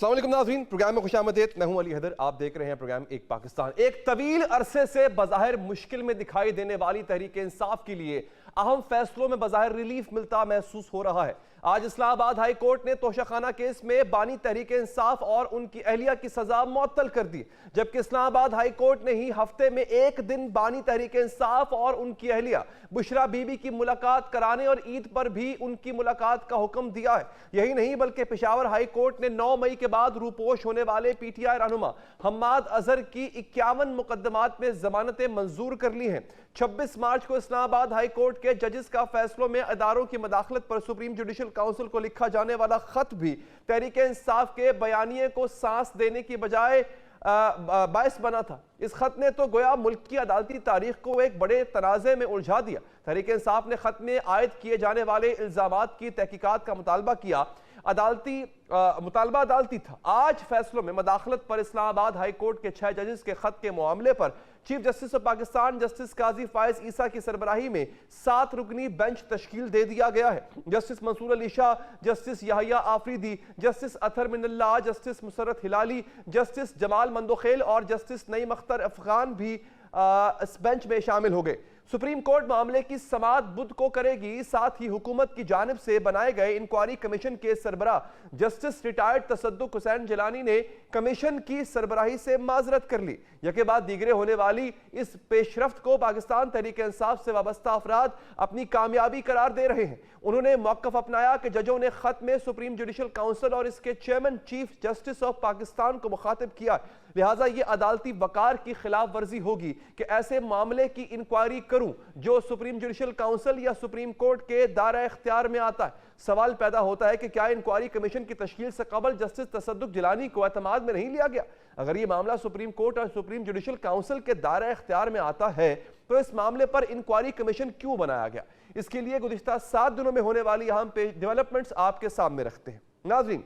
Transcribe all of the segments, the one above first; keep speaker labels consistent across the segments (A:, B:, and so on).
A: السلام علیکم ناظرین، پروگرام میں خوش آمدید۔ میں ہوں علی حیدر، آپ دیکھ رہے ہیں پروگرام ایک پاکستان۔ ایک طویل عرصے سے بظاہر مشکل میں دکھائی دینے والی تحریک انصاف کے لیے اہم فیصلوں میں بظاہر ریلیف ملتا محسوس ہو رہا ہے۔ آج اسلام آباد ہائی کورٹ نے توشہ خانہ کیس میں بانی تحریک انصاف اور ان کی اہلیہ کی سزا معطل کر دی، جبکہ اسلام آباد ہائی کورٹ نے ہی ہفتے میں ایک دن بانی تحریک انصاف اور ان کی اہلیہ بشرا بی بی کی ملاقات کرانے اور عید پر بھی ان کی ملاقات کا حکم دیا ہے۔ یہی نہیں بلکہ پشاور ہائی کورٹ نے 9 مئی کے بعد روپوش ہونے والے پی ٹی آئی رہنما حماد اظہر کی 51 مقدمات میں ضمانتیں منظور کر لی ہیں۔ 26 مارچ کو اسلام آباد ہائی کورٹ کے ججز کا فیصلوں میں اداروں کی مداخلت پر سپریم جوڈیشل کونسل کو لکھا جانے والا خط بھی تحریک انصاف کے بیانیے کو سانس دینے کی بجائے باعث بنا تھا۔ اس خط نے تو گویا ملک کی عدالتی تاریخ کو ایک بڑے تنازع میں الجھا دیا۔ تحریک انصاف نے خط میں عائد کیے جانے والے الزامات کی تحقیقات کا مطالبہ کیا۔ مطالبہ عدالتی تھا۔ آج فیصلوں میں مداخلت پر اسلام آباد ہائی کورٹ کے 6 ججز کے خط کے معاملے پر chief justice of Pakistan justice Qazi Faez عیسیٰ کی سربراہی میں 7 رکنی بینچ تشکیل دے دیا گیا ہے۔ جسٹس منصور علی شاہ، جسٹس یحییٰ آفریدی، جسٹس اطہر من اللہ، جسٹس مسرت ہلالی، جسٹس جمال مندوخیل اور جسٹس نعیم اختر افغان بھی اس بینچ میں شامل ہو گئے۔ سپریم کورٹ معاملے کی سماعت بدھ کو کرے گی۔ ساتھ ہی حکومت کی جانب سے بنائے گئے انکوائری کمیشن کے سربراہ جسٹس ریٹائرڈ تصدق حسین جیلانی نے کمیشن کی سربراہی سے معذرت کر لی۔ یکے بعد دیگرے ہونے والی اس پیش رفت کو پاکستان تحریک انصاف سے وابستہ افراد اپنی کامیابی قرار دے رہے ہیں۔ انہوں نے موقف اپنایا کہ ججوں نے خط میں سپریم جوڈیشل کونسل اور اس کے chairman chief justice of Pakistan کو مخاطب کیا، لہٰذا یہ عدالتی وقار کی خلاف ورزی ہوگی کہ ایسے معاملے کی انکوائری کروں جو سپریم جوڈیشل کونسل یا سپریم کورٹ کے دائرہ اختیار میں آتا ہے۔ سوال پیدا ہوتا ہے کہ کیا انکوائری کمیشن کی تشکیل سے قبل جسٹس تصدق جیلانی کو اعتماد میں نہیں لیا گیا؟ اگر یہ معاملہ سپریم کورٹ اور سپریم جوڈیشل کونسل کے دائرہ اختیار میں آتا ہے تو اس معاملے پر انکوائری کمیشن کیوں بنایا گیا؟ اس کے لیے گزشتہ 7 دنوں میں ہونے والی اہم ڈیولپمنٹس آپ کے سامنے رکھتے ہیں۔ ناظرین،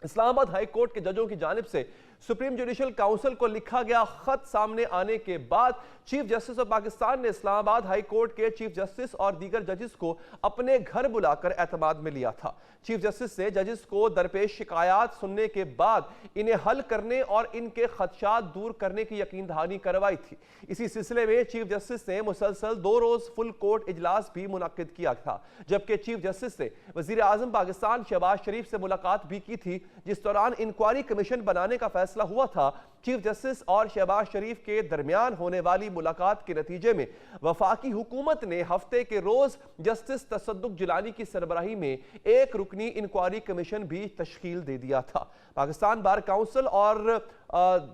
A: اسلام آباد ہائی کورٹ کے ججوں کی جانب سے سپریم جوڈیشل کونسل کو لکھا گیا خط سامنے آنے کے بعد چیف جسٹس آف پاکستان نے اسلام آباد ہائی کورٹ کے چیف جسٹس اور دیگر ججز کو اپنے گھر بلا کر اعتماد میں لیا تھا۔ چیف جسٹس سے ججز کو درپیش شکایات سننے کے بعد انہیں حل کرنے اور ان کے خدشات دور کرنے کی یقین دہانی کروائی تھی۔ اسی سلسلے میں چیف جسٹس نے مسلسل 2 روز فل کورٹ اجلاس بھی منعقد کیا تھا، جبکہ چیف جسٹس نے وزیر اعظم پاکستان شہباز شریف سے ملاقات بھی کی تھی، جس دوران انکوائری کمیشن بنانے کا فیصلہ ہوا تھا۔ چیف جسٹس اور شہباز شریف کے درمیان ہونے والی ملاقات کے نتیجے میں وفاقی حکومت نے ہفتے کے روز جسٹس تصدق جیلانی کی سربراہی میں ایک رکنی انکوائری کمیشن بھی تشکیل دے دیا تھا۔ پاکستان بار کونسل اور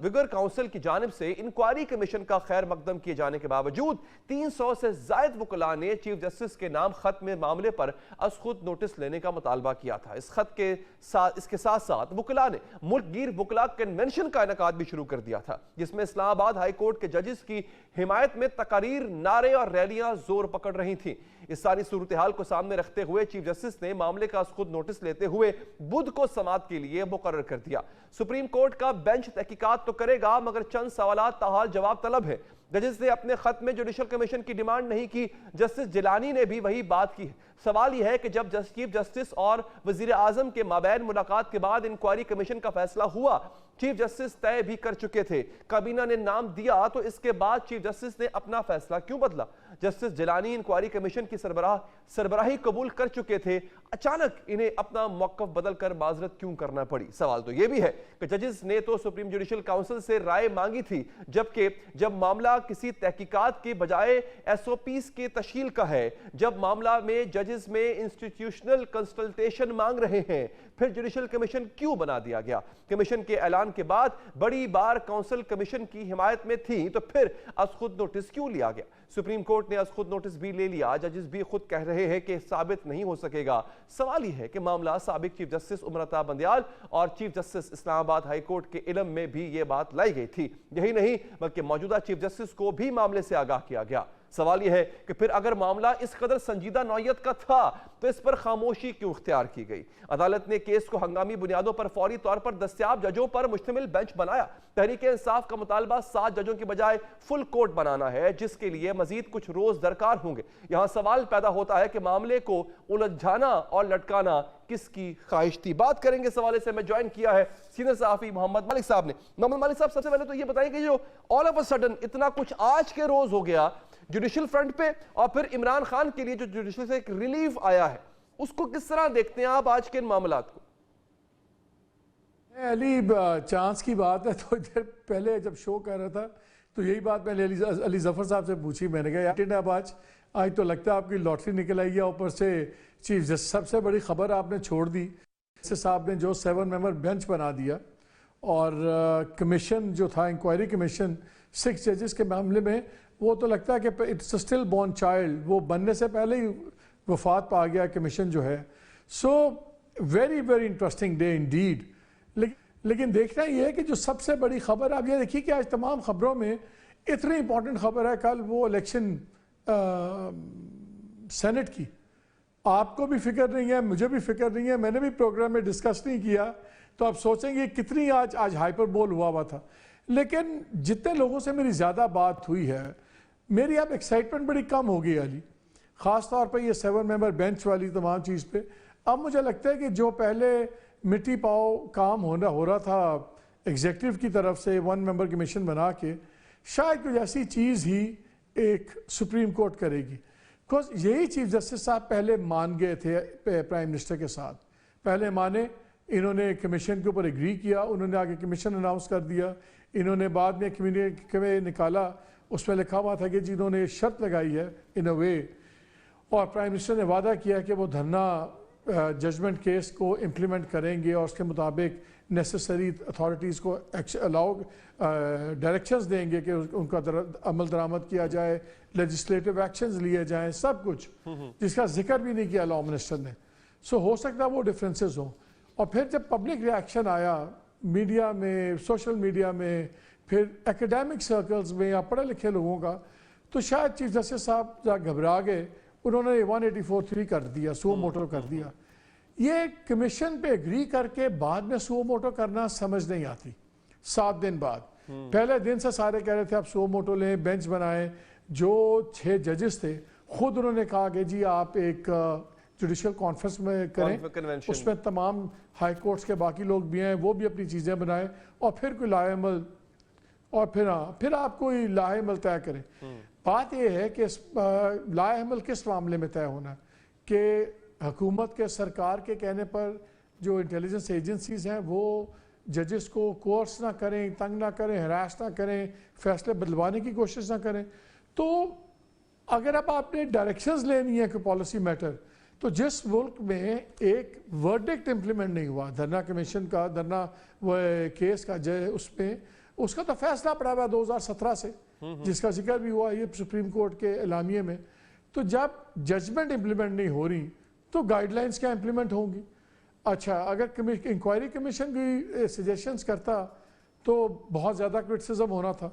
A: وگر کونسل کی جانب سے انکوائری کمیشن کا خیر مقدم کیے جانے کے باوجود 300 سے زائد وکلاء نے چیف جسٹس کے نام خط میں معاملے پر از خود نوٹس لینے کا مطالبہ کیا تھا۔ اس خط کے ساتھ ساتھ وکلاء نے ملک گیر وکلاء کنونشن کا انعقاد بھی شروع کر دیا تھا، جس میں اسلام آباد ہائی کورٹ کے ججز کی حمایت میں تقاریر، نعرے اور ریلیاں زور پکڑ رہی تھیں۔ اس ساری صورتحال کو سامنے رکھتے ہوئے چیف جسٹس نے معاملے کا از خود نوٹس لیتے ہوئے بدھ کو سماعت کے لیے مقرر کر دیا۔ سپریم کورٹ کا بینچ تحقیقات تو کرے گا مگر چند سوالات تاحال جواب طلب ہے۔ ججز نے اپنے خط میں جوڈیشل کمیشن کی ڈیمانڈ نہیں کی، جسٹس جیلانی نے بھی وہی بات کی ہے۔ سوال یہ ہے کہ جب چیف جسٹس اور وزیر اعظم کے مابین ملاقات کے بعد انکوائری کمیشن کا فیصلہ ہوا، چیف جسٹس طے بھی کر چکے تھے، کابینہ نے نام دیا، تو اس کے بعد چیف جسٹس نے اپنا فیصلہ کیوں بدلا؟ جسٹس جیلانی انکوائری کمیشن کی سربراہی قبول کر چکے تھے، اچانک انہیں اپنا موقف بدل کر معذرت کیوں کرنا پڑی؟ سوال تو یہ بھی ہے کہ ججز نے تو سپریم جوڈیشل کونسل سے رائے مانگی تھی، جبکہ جب معاملہ کسی تحقیقات کے بجائے ایس او پیز کی تشکیل کا ہے، جب معاملہ میں ججز میں انسٹیٹیوشنل کنسلٹیشن مانگ رہے ہیں، پھر جوڈیشل کمیشن کیوں بنا دیا گیا؟ کمیشن کے اعلان کے بعد بڑی بار کونسل کمیشن کی حمایت میں تھی، تو پھر از خود نوٹس کیوں لیا گیا؟ سپریم کورٹ نے از خود نوٹس بھی لے لیا، ججز بھی خود کہہ رہے ہیں کہ ثابت نہیں ہو سکے گا۔ سوال یہ ہے کہ معاملہ سابق چیف جسٹس عمرتا بندیال اور چیف جسٹس اسلام آباد ہائی کورٹ کے علم میں بھی یہ بات لائی گئی تھی۔ یہی نہیں بلکہ موجودہ چیف جسٹس کو بھی معاملے سے آگاہ کیا گیا۔ سوال یہ ہے کہ پھر اگر معاملہ اس قدر سنجیدہ نوعیت کا تھا تو اس پر خاموشی کیوں اختیار کی گئی؟ عدالت نے کیس کو ہنگامی بنیادوں پر فوری طور پر دستیاب ججوں پر مشتمل بینچ بنایا۔ تحریک انصاف کا مطالبہ 7 ججوں کی بجائے فل کورٹ بنانا ہے، جس کے لیے مزید کچھ روز درکار ہوں گے۔ یہاں سوال پیدا ہوتا ہے کہ معاملے کو الجھانا اور لٹکانا کس کی خواہش تھی؟ بات کریں گے اس حوالے سے. میں جوائن کیا ہے سینئر صحافی محمد مالک صاحب نے. محمد مالک صاحب، سب سے پہلے تو یہ بتائیں کہ جو آل آف اے سڈن اتنا کچھ آج کے روز ہو گیا جوڈیشل فرنٹ پہ، اور پھر عمران خان کے لیے جو جوڈیشل سے ایک ریلیف آیا ہے، اس کو کس طرح دیکھتے ہیں آپ آج کے ان معاملات کو؟
B: علی، چانس کی بات ہے تو ادھر پہلے جب شو کر رہا تھا تو یہی بات میں نے علی ظفر صاحب سے پوچھی. میں نے کہا یار اب آج تو لگتا ہے آپ کی لاٹری نکل آئی ہے. اوپر سے چیف جسٹس سب سے بڑی خبر آپ نے چھوڑ دی. جسٹس صاحب نے جو 7 ممبر بینچ بنا دیا، اور کمیشن جو تھا انکوائری کمیشن 6 ججز کے معاملے میں، وہ تو لگتا ہے کہ it's a stillborn child, وہ بننے سے پہلے ہی وفات پا گیا کمیشن جو ہے. So very very interesting day indeed. لیکن دیکھنا یہ ہے کہ جو سب سے بڑی خبر، آپ یہ دیکھیے کہ آج تمام خبروں میں اتنی امپورٹنٹ خبر ہے کل وہ الیکشن سینٹ کی. آپ کو بھی فکر نہیں ہے، مجھے بھی فکر نہیں ہے، میں نے بھی پروگرام میں ڈسکس نہیں کیا، تو آپ سوچیں گے کتنی آج ہائپر بول ہوا تھا. لیکن جتنے لوگوں سے میری زیادہ بات ہوئی ہے، میری اب ایکسائٹمنٹ بڑی کم ہو گئی علی، خاص طور پہ یہ 7 ممبر بینچ والی تمام چیز پہ. اب مجھے لگتا ہے کہ جو پہلے مٹی پاؤ کام ہو رہا تھا ایگزیکٹو کی طرف سے 1 ممبر کمیشن بنا کے، شاید کوئی ایسی چیز ہی ایک سپریم کورٹ کرے گی. بیکاز یہی چیف جسٹس صاحب پہلے مان گئے تھے پرائم منسٹر کے ساتھ، پہلے مانے، انہوں نے کمیشن کے اوپر ایگری کیا، انہوں نے آگے کمیشن اناؤنس کر دیا. انہوں نے بعد میں کمیونٹی نکالا، اس میں لکھا ہوا تھا کہ جنہوں نے شرط لگائی ہے ان اے وے، اور پرائم منسٹر نے وعدہ کیا کہ وہ دھرنا ججمنٹ کیس کو امپلیمنٹ کریں گے، اور اس کے مطابق نیسیسری اتھارٹیز کو ڈائریکشنز دیں گے کہ ان کا عمل درآمد کیا جائے، لیجسلیٹو ایکشنز لیے جائیں، سب کچھ جس کا ذکر بھی نہیں کیا لاء منسٹر نے. سو ہو سکتا ہے وہ ڈفرینسز ہوں. اور پھر جب پبلک ریاکشن آیا میڈیا میں، سوشل میڈیا میں، پھر ایکیڈیمک سرکلز میں یا پڑھے لکھے لوگوں کا، تو شاید چیف جسٹس صاحب ذرا گھبرا گئے، انہوں نے 184(3) کر دیا، سو موٹو کر دیا. یہ کمیشن پہ اگری کر کے بعد میں سو موٹو کرنا سمجھ نہیں آتی. 7 دن بعد، پہلے دن سے سارے کہہ رہے تھے آپ سو موٹو لیں، بینچ بنائیں. جو 6 ججز تھے خود انہوں نے کہا کہ جی آپ ایک جوڈیشل کانفرنس میں کریں، اس میں تمام ہائی کورٹس کے باقی لوگ بھی ہیں، وہ بھی اپنی چیزیں بنائیں، اور پھر کوئی لائحہ عمل، اور پھر آپ کوئی لائحہ عمل طے کریں. بات یہ ہے کہ لائحہ عمل کس معاملے میں طے ہونا ہے کہ حکومت کے، سرکار کے کہنے پر جو انٹیلیجنس ایجنسیز ہیں وہ ججز کو کورس نہ کریں، تنگ نہ کریں، ہراس نہ کریں، فیصلے بدلوانے کی کوشش نہ کریں. تو اگر اب آپ نے ڈائریکشنز لینی ہے کہ پالیسی میٹر، تو جس ملک میں ایک ورڈکٹ امپلیمنٹ نہیں ہوا دھرنا کمیشن کا، دھرنا کیس کا، اس کا تو فیصلہ پڑا ہوا 2017 سے، جس کا ذکر بھی ہوا یہ سپریم کورٹ کے اعلامیے میں. تو جب ججمنٹ امپلیمنٹ نہیں ہو رہی تو گائیڈ لائنز کیا امپلیمنٹ ہوں گی؟ اچھا، اگر انکوائری کمیشن بھی سجیشنز کرتا تو بہت زیادہ کرٹیسزم ہونا تھا.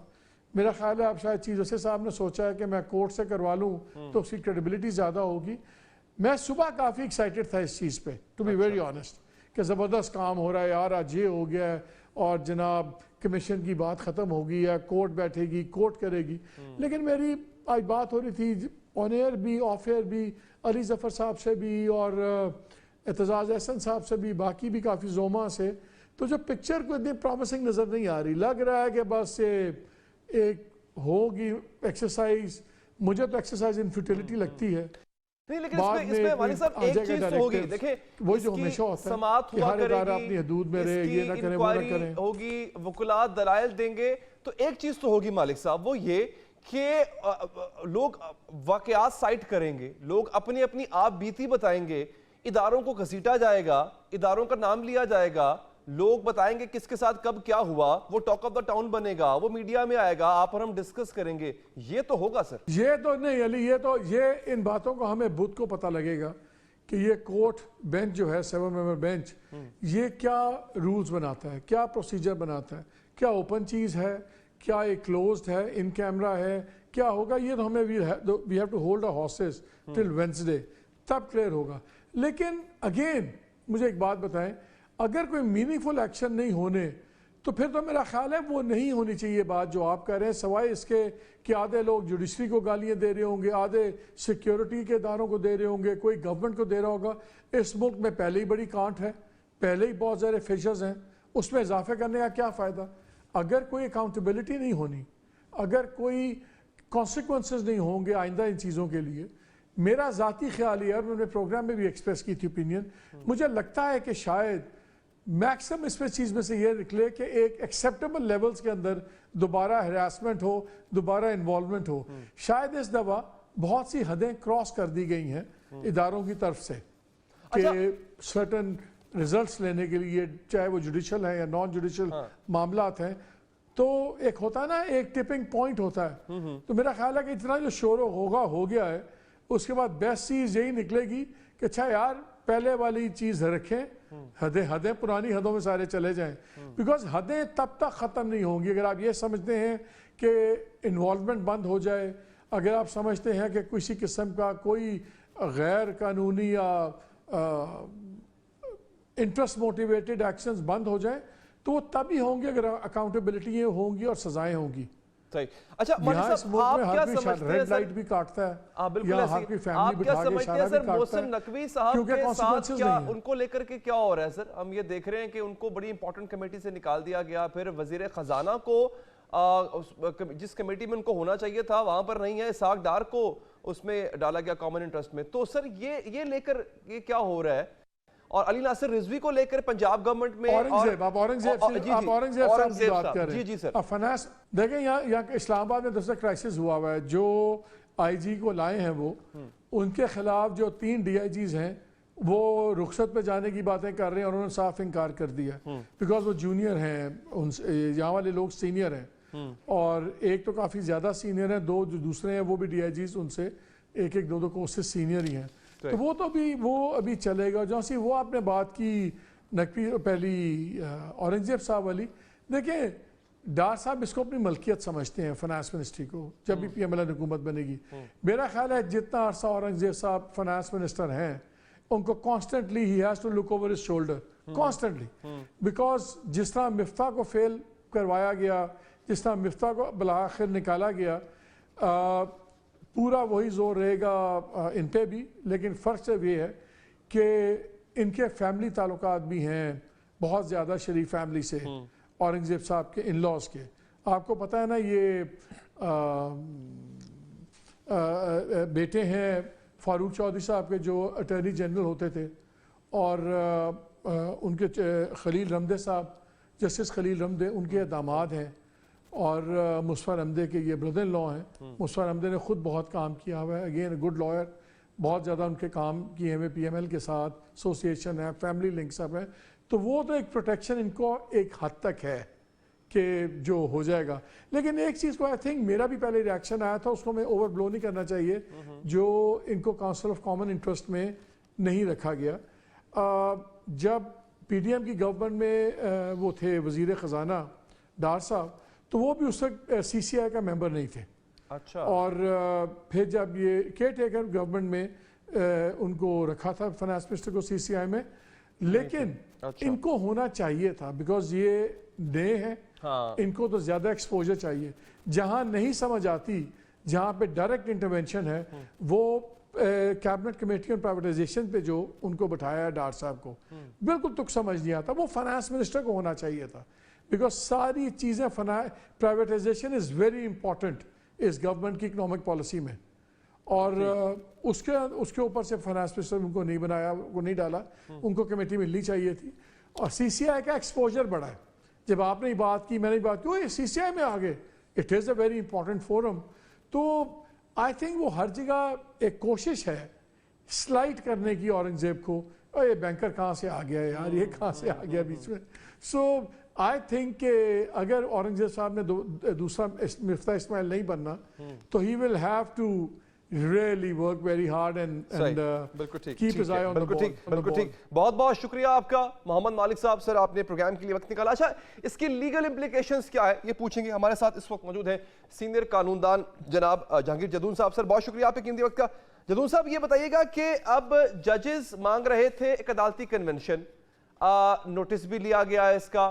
B: میرا خیال ہے اب شاید چیف جسٹس صاحب نے سوچا ہے کہ میں کورٹ سے کروا لوں تو اس کی کریڈیبلٹی زیادہ ہوگی. میں صبح کافی ایکسائٹڈ تھا اس چیز پہ، ٹو بی ویری آنیسٹ، کہ زبردست کام ہو رہا ہے یار، آج یہ ہو گیا ہے، اور جناب کمیشن کی بات ختم ہو گئی ہے، کورٹ بیٹھے گی، کورٹ کرے گی. لیکن میری آج بات ہو رہی تھی آن ایئر بھی، آف ایئر بھی، علی ظفر صاحب سے بھی، اور اعتزاز احسن صاحب سے بھی، باقی بھی کافی زوما سے، تو جو پکچر کو اتنی پرومسنگ نظر نہیں آ رہی. لگ رہا ہے کہ بس ایک ہوگی ایکسرسائز. مجھے تو ایکسرسائز ان فیوٹیلٹی لگتی ہے.
A: نہیں، لیکن اس میں والد صاحب ایک چیز تو ہوگی، دیکھیں
B: وہ جو ہمیشہ ہوتا ہے کہ ہر ادارہ اپنی حدود میں رہے، یہ نہ کریں، وہ نہ کریں،
A: ہوگی، وکلات دلائل دیں گے. تو ایک چیز تو ہوگی مالک صاحب، وہ یہ کہ لوگ واقعات سائٹ کریں گے، لوگ اپنی اپنی آپ بیتی بتائیں گے، اداروں کو گھسیٹا جائے گا، اداروں کا نام لیا جائے گا، لوگ بتائیں گے کس کے ساتھ کب کیا ہوا، وہ ٹاک آف دا ٹاؤن بنے گا، وہ میڈیا میں آئے گا، آپ اور ہم ڈسکس کریں گے. یہ تو ہوگا سر.
B: یہ تو نہیں علی، یہ ان باتوں کو ہمیں بدھ کو پتہ لگے گا کہ یہ کورٹ بینچ جو ہے 7 ممبر بینچ، یہ کیا رولز بناتا ہے، کیا پروسیجر بناتا ہے، کیا اوپن چیز ہے، کیا ایک کلوزڈ ہے، ان کیمرہ ہے، کیا ہوگا. یہ تو ہمیں we have to hold our horses till Wednesday، تب کلیئر ہوگا. لیکن اگین مجھے ایک بات بتائیں، اگر کوئی میننگ فل ایکشن نہیں ہونے تو پھر تو میرا خیال ہے وہ نہیں ہونی چاہیے بات جو آپ کہہ رہے ہیں، سوائے اس کے کہ آدھے لوگ جوڈیشری کو گالیاں دے رہے ہوں گے، آدھے سیکیورٹی کے اداروں کو دے رہے ہوں گے، کوئی گورنمنٹ کو دے رہا ہوگا. اس ملک میں پہلے ہی بڑی کانٹ ہے، پہلے ہی بہت سارے فشرز ہیں، اس میں اضافہ کرنے کا کیا فائدہ؟ اگر کوئی اکاؤنٹیبلٹی نہیں ہونی، اگر کوئی کانسیکوینسز نہیں ہوں گے آئندہ ان چیزوں کے لیے، میرا ذاتی خیال یہ ہے، اور میں نے پروگرام میں بھی ایکسپریس کی تھی اوپینین، مجھے لگتا ہے کہ شاید میکسم اس میں چیز میں سے یہ نکلے کہ ایک ایکسیپٹیبل لیولز کے اندر دوبارہ ہراسمنٹ ہو، دوبارہ انوالومنٹ ہو. شاید اس دفعہ بہت سی حدیں کراس کر دی گئی ہیں اداروں کی طرف سے کہ سرٹن ریزلٹس لینے کے لیے، چاہے وہ جوڈیشل ہیں یا نان جوڈیشل معاملات ہیں، تو ایک ہوتا ہے نا، ایک ٹپنگ پوائنٹ ہوتا ہے. تو میرا خیال ہے کہ اتنا جو شور ہو گیا ہے، اس کے بعد بیسٹ چیز یہی نکلے گی کہ اچھا یار پہلے والی چیز رکھیں، حدیں پرانی حدوں میں سارے چلے جائیں، بیکاز حدیں تب تک ختم نہیں ہوں گی. اگر آپ یہ سمجھتے ہیں کہ انوالومنٹ بند ہو جائے، اگر آپ سمجھتے ہیں کہ کسی قسم کا کوئی غیر قانونی یا انٹرسٹ موٹیویٹڈ ایکشنز بند ہو جائیں، تو وہ تب ہی ہوں گے اگر اکاؤنٹیبلٹی ہوں گی اور سزائیں ہوں گی.
A: اچھا
B: یہاں اس ملک میں ہر کوئی ریڈ لائٹ بھی کاٹتا ہے، یا ہر کوئی فیملی بٹھا کے اشارہ بھی کاٹتا ہے،
A: نقوی صاحب کے ساتھ کیا ان کو لے کر کے کیا ہو رہا ہے سر؟ ہم یہ دیکھ رہے ہیں کہ ان کو بڑی امپورٹنٹ کمیٹی سے نکال دیا گیا، پھر وزیر خزانہ کو جس کمیٹی میں ان کو ہونا چاہیے تھا وہاں پر نہیں ہے، اسحاق ڈار کو اس میں ڈالا گیا کامن انٹرسٹ میں. تو سر یہ لے کر یہ کیا ہو رہا ہے؟ اور علی ناصر رضوی کو لے کر پنجاب گورنمنٹ میں
B: اورنگزیب صاحب کی بات کر رہے ہیں.
A: جی سر
B: فنانس دیکھیں، یہاں اسلام آباد میں دوسرا کرائسس ہوا ہوا ہے. جو آئی جی کو لائے ہیں وہ ان کے خلاف جو 3 ڈی آئی جیز ہیں وہ رخصت پہ جانے کی باتیں کر رہے ہیں، اور انہوں نے صاف انکار کر دیا بیکاز وہ جونیئر ہیں، یہاں والے لوگ سینئر ہیں، اور ایک تو کافی زیادہ سینئر ہیں، 2 جو دوسرے ہیں وہ بھی ڈی آئی جیز ان سے 1-2 کورسز سینئر ہی ہیں. تو وہ ابھی چلے گا. جو سی وہ آپ نے بات کی نقوی پہلی اورنگزیب صاحب والی، دیکھیں ڈار صاحب اس کو اپنی ملکیت سمجھتے ہیں فنانس منسٹری کو، جب بھی پی ایم ایل حکومت بنے گی. میرا خیال ہے جتنا عرصہ اورنگزیب صاحب فنانس منسٹر ہیں، ان کو کانسٹنٹلی ہی has to look over his shoulder, constantly, because جس طرح مفتاح کو فیل کروایا گیا، جس طرح مفتاح کو بالآخر نکالا گیا، پورا وہی زور رہے گا ان پہ بھی. لیکن فرق صرف یہ ہے کہ ان کے فیملی تعلقات بھی ہیں بہت زیادہ شریف فیملی سے، اورنگزیب صاحب کے ان لاز کے. آپ کو پتہ ہے نا، یہ بیٹے ہیں فاروق چودھری صاحب کے جو اٹارنی جنرل ہوتے تھے، اور ان کے خلیل رمدے صاحب، جسٹس خلیل رمدے ان کے داماد ہیں، اور مصطفیٰ رمدے کے یہ بردر ان لا ہیں. مصطفیٰ رمدے نے خود بہت کام کیا ہوا ہے، اگین گڈ لائر، بہت زیادہ ان کے کام کیے ہوئے پی ایم ایل کے ساتھ ایسوسیشن ہے، فیملی لنکس اپ ہے. تو وہ تو ایک پروٹیکشن ان کو ایک حد تک ہے کہ جو ہو جائے گا. لیکن ایک چیز کو آئی تھنک میرا بھی پہلے ریاکشن آیا تھا، اس کو میں اوور بلو نہیں کرنا چاہیے، جو ان کو کاؤنسل آف کامن انٹرسٹ میں نہیں رکھا گیا. جب پی ڈی ایم کی گورنمنٹ میں وہ تھے وزیر خزانہ ڈار صاحب، تو وہ بھی اس وقت سی سی آئی کا ممبر نہیں تھے. اچھا. اور پھر جب یہ کیئر ٹیکر گورنمنٹ میں ان کو رکھا تھا فنانس منسٹر کو سی سی آئی میں، لیکن ان کو ہونا چاہیے تھا بیکاز یہ نئے ہیں، ان کو تو زیادہ ایکسپوجر چاہیے. جہاں نہیں سمجھ آتی، جہاں پہ ڈائریکٹ انٹرونشن ہے، وہ کیبنٹ کمیٹی آن پرائیویٹائزیشن پہ جو ان کو بٹھایا ہے ڈار صاحب کو، بالکل تک سمجھ نہیں آتا. وہ فنانس منسٹر کو ہونا چاہیے تھا، بیکاز ساری چیزیں پرائیویٹائزیشن از ویری امپورٹنٹ اس گورنمنٹ کی اکنامک پالیسی میں. اور اس کے اوپر سے فنانس منسٹر ان کو نہیں بنایا، وہ نہیں ڈالا، ان کو کمیٹی ملنی چاہیے تھی. اور سی سی آئی کا ایکسپوجر بڑا ہے. جب آپ نے بات کی، میں نے بات کی، سی سی آئی میں آگے، it is a very important forum. تو آئی تھنک وہ ہر جگہ ایک کوشش ہے سلائٹ کرنے کی اورنگزیب کو، اور یہ بینکر کہاں سے آ گیا یار، یہ کہاں سے آ گیا بیچ میں. سو آئی تھنک کہ اگر اورنگزیب صاحب نے دوسرا مفتاح اسماعیل نہیں بننا، تو ہی will have to really work very hard and keep his eye on the ball.
A: بالکل ٹھیک. بہت بہت شکریہ آپ کا محمد مالک صاحب. سر آپ نے پروگرام کے لیے وقت نکالا. اچھا، اس کی لیگل امپلیکیشنز کیا ہے یہ پوچھیں گے. ہمارے ساتھ اس وقت موجود ہیں سینئر قانون دان جناب جہانگیر جدون صاحب. سر بہت شکریہ آپ کے قیمتی وقت کا. جدون صاحب یہ بتائیے گا کہ اب ججز مانگ رہے تھے ایک عدالتی کنونشن، نوٹس بھی لیا گیا ہے اس کا،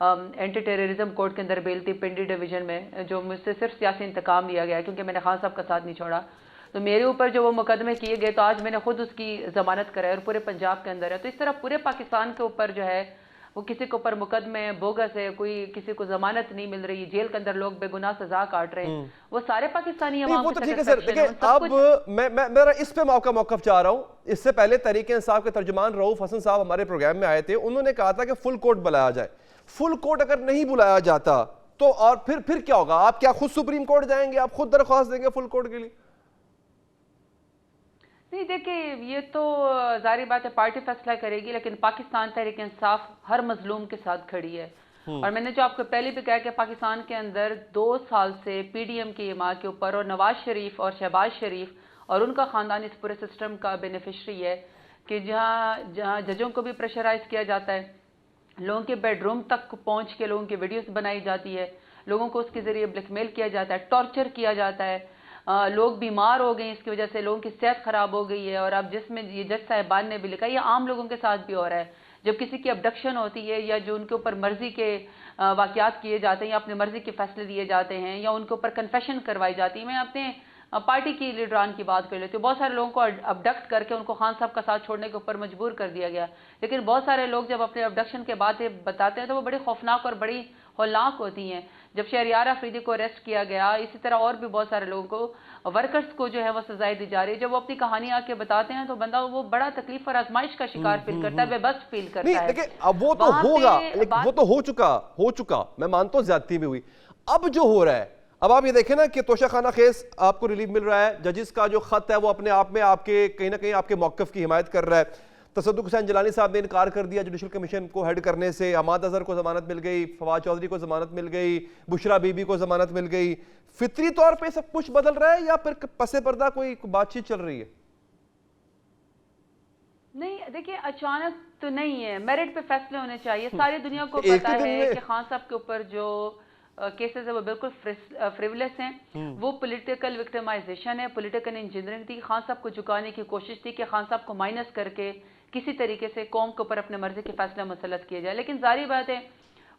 C: اینٹی ٹیررزم کورٹ کے اندر بیل تھی پنڈی ڈویژن میں، جو مجھ سے صرف سیاسی انتقام لیا گیا کیونکہ میں نے خان صاحب کا ساتھ نہیں چھوڑا. تو میرے اوپر جو وہ مقدمے کیے گئے تو آج میں نے خود اس کی ضمانت کرائی اور پورے پنجاب کے اندر ہے. تو اس طرح پورے پاکستان کے اوپر جو ہے وہ کسی کے اوپر مقدمے بوگس ہے، کوئی کسی کو ضمانت نہیں مل رہی، جیل کے اندر لوگ بے گناہ سزا کاٹ رہے ہیں، وہ سارے پاکستانی عوام
A: وہ تو ٹھیک ہے سر. دیکھیں اب میں میرا اس پہ موقف چاہ رہا ہوں. اس سے پہلے تحریک انصاف کے ترجمان رؤوف حسن صاحب ہمارے پروگرام میں آئے تھے، انہوں نے کہا تھا کہ فل کورٹ بلایا جائے. فل کورٹ اگر نہیں بلایا جاتا تو اور پھر کیا ہوگا؟ آپ کیا خود سپریم کورٹ جائیں گے؟ آپ خود درخواست دیں گے فل کورٹ کے لیے؟
C: نہیں دیکھیں، یہ تو ظاہری بات ہے پارٹی فیصلہ کرے گی، لیکن پاکستان تحریک انصاف ہر مظلوم کے ساتھ کھڑی ہے. اور میں نے جو آپ کو پہلے بھی کہا کہ پاکستان کے اندر 2 سال سے پی ڈی ایم کی حمایت کے اوپر اور نواز شریف اور شہباز شریف اور ان کا خاندان اس پورے سسٹم کا بینیفیشری ہے کہ جہاں ججوں کو بھی پریشرائز کیا جاتا ہے، لوگوں کے بیڈ روم تک پہنچ کے لوگوں کی ویڈیوز بنائی جاتی ہے، لوگوں کو اس کے ذریعے بلیک میل کیا جاتا ہے، ٹارچر کیا جاتا ہے، لوگ بیمار ہو گئے ہیں اس کی وجہ سے، لوگوں کی صحت خراب ہو گئی ہے. اور اب جس میں یہ جج صاحبان نے بھی لکھا یہ عام لوگوں کے ساتھ بھی ہو رہا ہے. جب کسی کی ابڈکشن ہوتی ہے یا جو ان کے اوپر مرضی کے واقعات کیے جاتے ہیں یا اپنے مرضی کے فیصلے دیے جاتے ہیں یا ان کے اوپر کنفیشن کروائی جاتی ہے. میں اپنے پارٹی کی لیڈران کی بات کر لیتی ہوں. بہت سارے لوگوں کو ابڈکٹ کر کے ان کو خان صاحب کا ساتھ چھوڑنے کے اوپر مجبور کر دیا گیا، لیکن بہت سارے لوگ جب اپنے ابڈکشن کے بعد بتاتے ہیں تو وہ بڑی خوفناک اور بڑی ہولناک ہوتی ہیں. جب شہریار افریدی کو اریسٹ کیا گیا، اسی طرح اور بھی بہت سارے لوگوں کو ورکرز کو جو ہے وہ سزائیں دی جا رہی ہے. جب وہ اپنی کہانی آ کے بتاتے ہیں تو بندہ وہ بڑا تکلیف اور آزمائش کا شکار فیل کرتا ہے، بے بس فیل کرتا ہے.
A: دیکھیں اب وہ تو ہوگا، وہ تو ہو چکا، میں مانتا ہوں زیادتی بھی ہوئی. اب جو ہو رہا ہے، اب آپ یہ دیکھیں نا کہ توشہ خانہ خیز آپ کو ریلیف مل رہا ہے، ججز کا جو خط ہے وہ اپنے آپ میں آپ کے کہیں نہ کہیں آپ کے موقف کی حمایت کر رہا ہے. تصدق حسین جیلانی صاحب نے انکار کر دیا جوڈیشل کمیشن کو ہیڈ کرنے سے، حماد اظہر کو ضمانت مل گئی، فواد چودھری کو ضمانت مل گئی، بشرا بی بی کو ضمانت مل گئی. فطری طور پہ سب کچھ بدل رہا ہے یا پھر پس پردہ کوئی بات چیت چل رہی ہے؟
C: نہیں دیکھیے، اچانک تو نہیں ہے، میرٹ پہ فیصلے ہونے چاہیے. ساری دنیا کو پتا ہے کہ خان صاحب کے اوپر جو کیسز ہے وہ بالکل فریولس ہیں. وہ پولیٹیکل وکٹمائزیشن ہے، پولیٹیکل انجینئرنگ تھی. خان صاحب کو جھکانے کی کوشش تھی کہ خان صاحب کو مائنس کر کے کسی طریقے سے قوم کے اوپر اپنے مرضی کے فیصلے مسلط کیے جائے. لیکن ظاہری بات ہے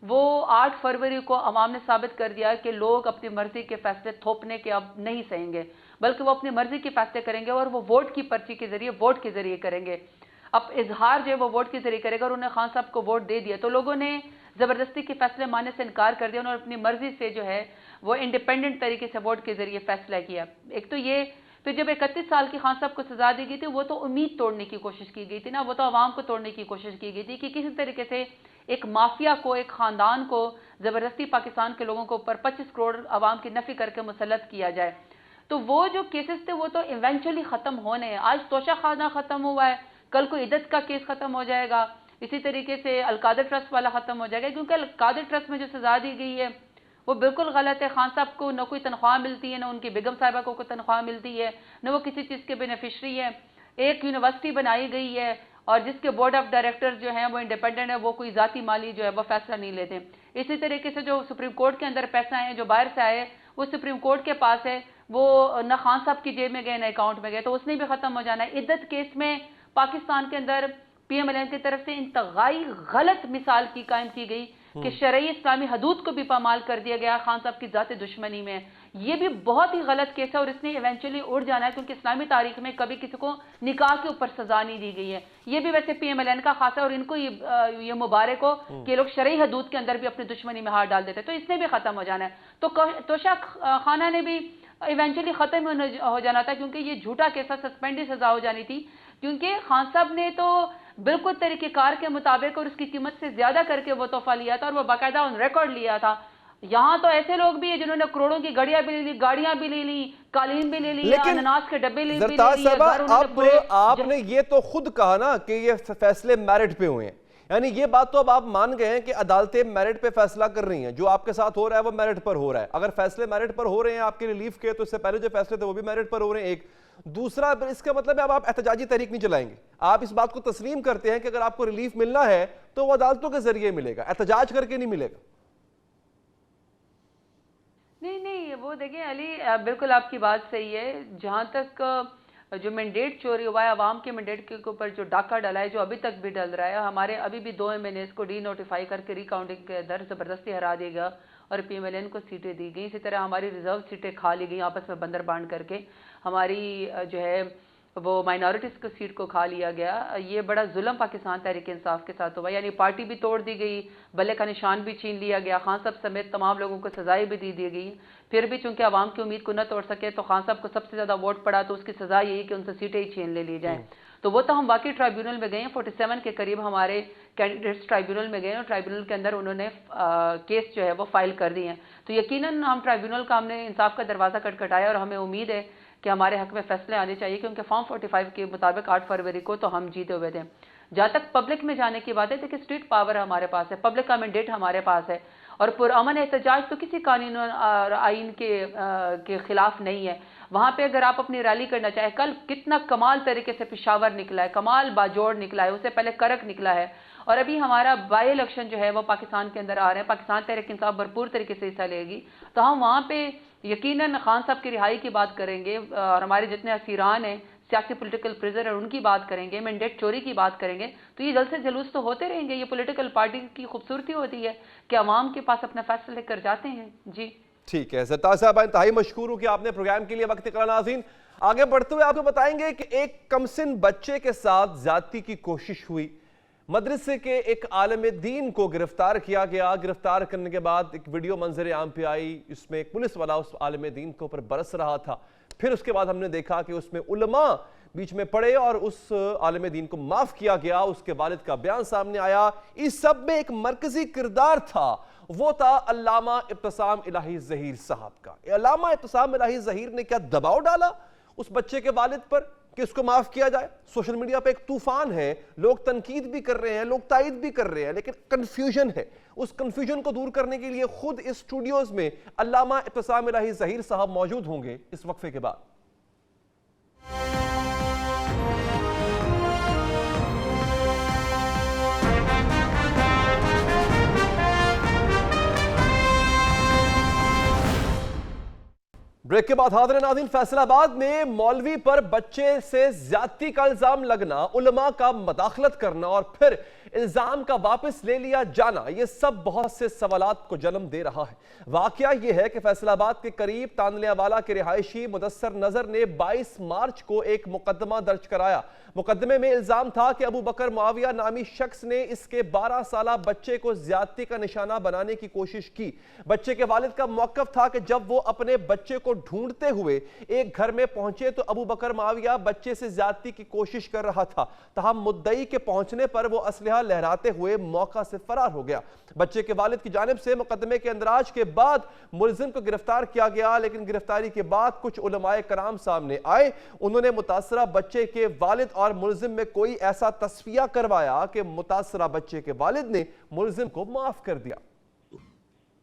C: وہ 8 فروری کو عوام نے ثابت کر دیا کہ لوگ اپنی مرضی کے فیصلے تھوپنے کے اب نہیں سہیں گے، بلکہ وہ اپنی مرضی کے فیصلے کریں گے اور وہ ووٹ کی پرچی کے ذریعے، ووٹ کے ذریعے کریں گے. اب اظہار جو ہے وہ ووٹ کے ذریعے کرے گا اور انہیں خان صاحب کو ووٹ دے دیا تو لوگوں نے زبردستی کے فیصلے ماننے سے انکار کر دیا اور اپنی مرضی سے جو ہے وہ انڈیپینڈنٹ طریقے سے ووٹ کے ذریعے فیصلہ کیا. ایک تو یہ، پھر جب 31 سال کی خان صاحب کو سزا دی گئی تھی وہ تو امید توڑنے کی کوشش کی گئی تھی نا، وہ تو عوام کو توڑنے کی کوشش کی گئی تھی کہ کسی طریقے سے ایک مافیا کو، ایک خاندان کو زبردستی پاکستان کے لوگوں کو اوپر 25 کروڑ عوام کی نفی کر کے مسلط کیا جائے. تو وہ جو کیسز تھے وہ تو ایونچولی ختم ہونے ہیں. آج توشہ خانہ ختم ہوا ہے، کل کو عدت کا کیس ختم ہو جائے گا، اسی طریقے سے القادر ٹرسٹ والا ختم ہو جائے گا. کیونکہ القادر ٹرسٹ میں جو سزا دی گئی ہے وہ بالکل غلط ہے. خان صاحب کو نہ کوئی تنخواہ ملتی ہے، نہ ان کی بیگم صاحبہ کو کوئی تنخواہ ملتی ہے، نہ وہ کسی چیز کے بینیفیشری ہے. ایک یونیورسٹی بنائی گئی ہے اور جس کے بورڈ آف ڈائریکٹر جو ہیں وہ انڈیپینڈنٹ ہے، وہ کوئی ذاتی مالی جو ہے وہ فیصلہ نہیں لیتے. اسی طریقے سے جو سپریم کورٹ کے اندر پیسہ ہیں جو باہر سے آئے وہ سپریم کورٹ کے پاس ہے، وہ نہ خان صاحب کی جیب میں گئے نہ اکاؤنٹ میں گئے، تو اس نے بھی ختم ہو جانا ہے. عدت کیس میں پاکستان کے اندر پی ایم ایل این کی طرف سے انتہائی غلط مثال کی قائم کی گئی کہ شرعی اسلامی حدود کو بھی پامال کر دیا گیا خان صاحب کی ذات دشمنی میں. یہ بھی بہت ہی غلط کیس ہے اور اس نے ایونچولی اڑ جانا ہے کیونکہ اسلامی تاریخ میں کبھی کسی کو نکاح کے اوپر سزا نہیں دی گئی ہے. یہ بھی ویسے پی ایم ایل این کا خاصہ ہے اور ان کو یہ مبارک ہو کہ لوگ شرعی حدود کے اندر بھی اپنی دشمنی میں ہاتھ ڈال دیتے. تو اس نے بھی ختم ہو جانا ہے. تو توشہ خانہ نے بھی ایونچولی ختم ہو جانا تھا کیونکہ یہ جھوٹا کیسا سسپینڈی سزا ہو جانی تھی. کیونکہ خان صاحب نے تو بالکل طریقہ کار کے مطابق اور اس کی قیمت سے زیادہ کر کے وہ تحفہ لیا تھا اور وہ باقاعدہ ان ریکارڈ لیا تھا. یہاں تو ایسے لوگ بھی ہیں جنہوں نے کروڑوں کی گاڑیاں بھی لے لی، گاڑیاں بھی لے لی، قالین بھی لے لی، انناس کے ڈبے بھی لے لیے.
A: آپ نے یہ تو خود کہا نا کہ یہ فیصلے میرٹ پہ ہوئے ہیں، یعنی یہ بات تو اب آپ مان گئے ہیں کہ عدالتیں میرٹ پہ فیصلہ کر رہی ہیں. جو آپ کے ساتھ ہو رہا ہے وہ میرٹ پر ہو رہا ہے. اگر فیصلے میرٹ پر ہو رہے ہیں آپ کے ریلیف کے تو اس سے پہلے جو فیصلے تھے وہ بھی میرٹ پر ہو رہے ہیں. ایک دوسرا اس کا مطلب ہے اب آپ احتجاجی تحریک نہیں چلائیں گے. آپ اس بات کو تسلیم کرتے ہیں کہ اگر آپ کو ریلیف ملنا ہے تو وہ عدالتوں کے ذریعے ملے گا، احتجاج کر کے نہیں ملے گا.
C: نہیں وہ دیکھیں علی، بالکل آپ کی بات صحیح ہے. جہاں تک جو مینڈیٹ چوری ہوا ہے، عوام کے مینڈیٹ کے اوپر جو ڈاکہ ڈلا ہے، جو ابھی تک بھی ڈل رہا ہے، ہمارے ابھی بھی 2 MNAs کو ڈی نوٹیفائی کر کے ری کاؤنٹنگ کے اندر زبردستی ہرا دیا گیا اور PMLN کو سیٹیں دی گئیں. اسی طرح ہماری ریزرو سیٹیں کھا لی گئیں آپس میں بندر بانٹ کر کے. ہماری جو ہے وہ مائنورٹیز کو سیٹ کو کھا لیا گیا. یہ بڑا ظلم پاکستان تحریک انصاف کے ساتھ ہوا. یعنی پارٹی بھی توڑ دی گئی، بلے کا نشان بھی چھین لیا گیا، خان صاحب سمیت تمام لوگوں کو سزائیں بھی دی گئی. پھر بھی چونکہ عوام کی امید کو نہ توڑ سکے تو خان صاحب کو سب سے زیادہ ووٹ پڑا تو اس کی سزا یہی کہ ان سے سیٹیں ہی چھین لے لی جائیں. تو وہ تو ہم واقعی ٹرائیبیونل میں گئے ہیں، 47 کے قریب ہمارے کینڈیڈیٹس ٹرائیبیونل میں گئے ہیں اور ٹرائیبیونل کے اندر انہوں نے کیس جو ہے وہ فائل کر دی ہیں. تو یقیناً ہم ٹرائیبیونل کا ہم نے انصاف کا دروازہ کھٹکھٹایا اور ہمیں امید ہے کہ ہمارے حق میں فیصلے آنے چاہیے، کیونکہ فارم 45 کے مطابق 8 فروری کو تو ہم جیتے ہوئے تھے. جہاں تک پبلک میں جانے کی بات ہے، دیکھیں اسٹریٹ پاور ہمارے پاس ہے، پبلک کا مینڈیٹ ہمارے پاس ہے اور پرامن احتجاج تو کسی قانون اور آئین کے خلاف نہیں ہے. وہاں پہ اگر آپ اپنی ریلی کرنا چاہیں، کل کتنا کمال طریقے سے پشاور نکلا ہے، کمال باجوڑ نکلا ہے، اس سے پہلے کرک نکلا ہے اور ابھی ہمارا بائی الیکشن جو ہے وہ پاکستان کے اندر آ رہے ہیں. پاکستان تحریک انصاف بھرپور طریقے سے حصہ لے گی تو ہم وہاں پہ یقیناً خان صاحب کی رہائی کی بات کریں گے اور ہمارے جتنے اسیران ہیں، سیاسی پولیٹیکل پریزنر ہیں، ان کی بات کریں گے، مینڈیٹ چوری کی بات کریں گے. تو یہ جلسے جلوس تو ہوتے رہیں گے. یہ پولیٹیکل پارٹی کی خوبصورتی ہوتی ہے کہ عوام کے پاس اپنا فیصلہ لے کر جاتے ہیں. جی
A: ٹھیک ہے ستار صاحب، انتہائی مشکور ہوں کہ آپ نے پروگرام کے لیے وقت نکالا. ناظرین آگے بڑھتے ہوئے آپ کو بتائیں گے کہ ایک کمسن بچے کے ساتھ زیادتی کی کوشش ہوئی. مدرسے کے ایک عالم دین کو گرفتار کیا گیا. گرفتار کرنے کے بعد ایک ویڈیو منظر عام پہ آئی، اس میں ایک پولیس والا اس عالم دین کے اوپر برس رہا تھا. پھر اس کے بعد ہم نے دیکھا کہ اس میں علماء بیچ میں پڑے اور اس عالم دین کو معاف کیا گیا. اس کے والد کا بیان سامنے آیا. اس سب میں ایک مرکزی کردار تھا، وہ تھا علامہ ابتسام الہی ظہیر صاحب کا. علامہ ابتسام الہی ظہیر نے کیا دباؤ ڈالا اس بچے کے والد پر کہ اس کو معاف کیا جائے. سوشل میڈیا پہ ایک طوفان ہے، لوگ تنقید بھی کر رہے ہیں، لوگ تائید بھی کر رہے ہیں، لیکن کنفیوژن ہے. اس کنفیوژن کو دور کرنے کے لیے خود اس اسٹوڈیوز میں علامہ ابتسام الہی ظہیر صاحب موجود ہوں گے اس وقفے کے بعد. بریک کے بعد حاضر ناظرین، فیصل آباد میں مولوی پر بچے سے زیادتی کا الزام لگنا، علماء کا مداخلت کرنا اور پھر الزام کا واپس لے لیا جانا، یہ سب بہت سے سوالات کو جنم دے رہا ہے. واقعہ یہ ہے کہ فیصل آباد کے قریب تانلیہ والا کے رہائشی مدثر نظر نے 22 مارچ کو ایک مقدمہ درج کرایا. مقدمے میں الزام تھا کہ ابو بکر معاویہ نامی شخص نے اس کے 12 سالہ بچے کو زیادتی کا نشانہ بنانے کی کوشش کی. بچے کے والد کا موقف تھا کہ جب وہ اپنے بچے کو ڈھونڈتے ہوئے ایک گھر میں پہنچے تو ابو بکر معاویہ بچے سے زیادتی کی کوشش کر رہا تھا. تاہم مدعی کے پہنچنے پر وہ اسلحہ لہراتے ہوئے موقع سے فرار ہو گیا. بچے کے والد کی جانب سے مقدمے کے اندراج کے بعد ملزم کو گرفتار کیا گیا، لیکن گرفتاری کے بعد کچھ علماء کرام سامنے آئے. انہوں نے متاثرہ بچے کے والد اور ملزم میں کوئی ایسا تصفیہ کروایا کہ متاثرہ بچے کے والد نے ملزم کو معاف کر دیا.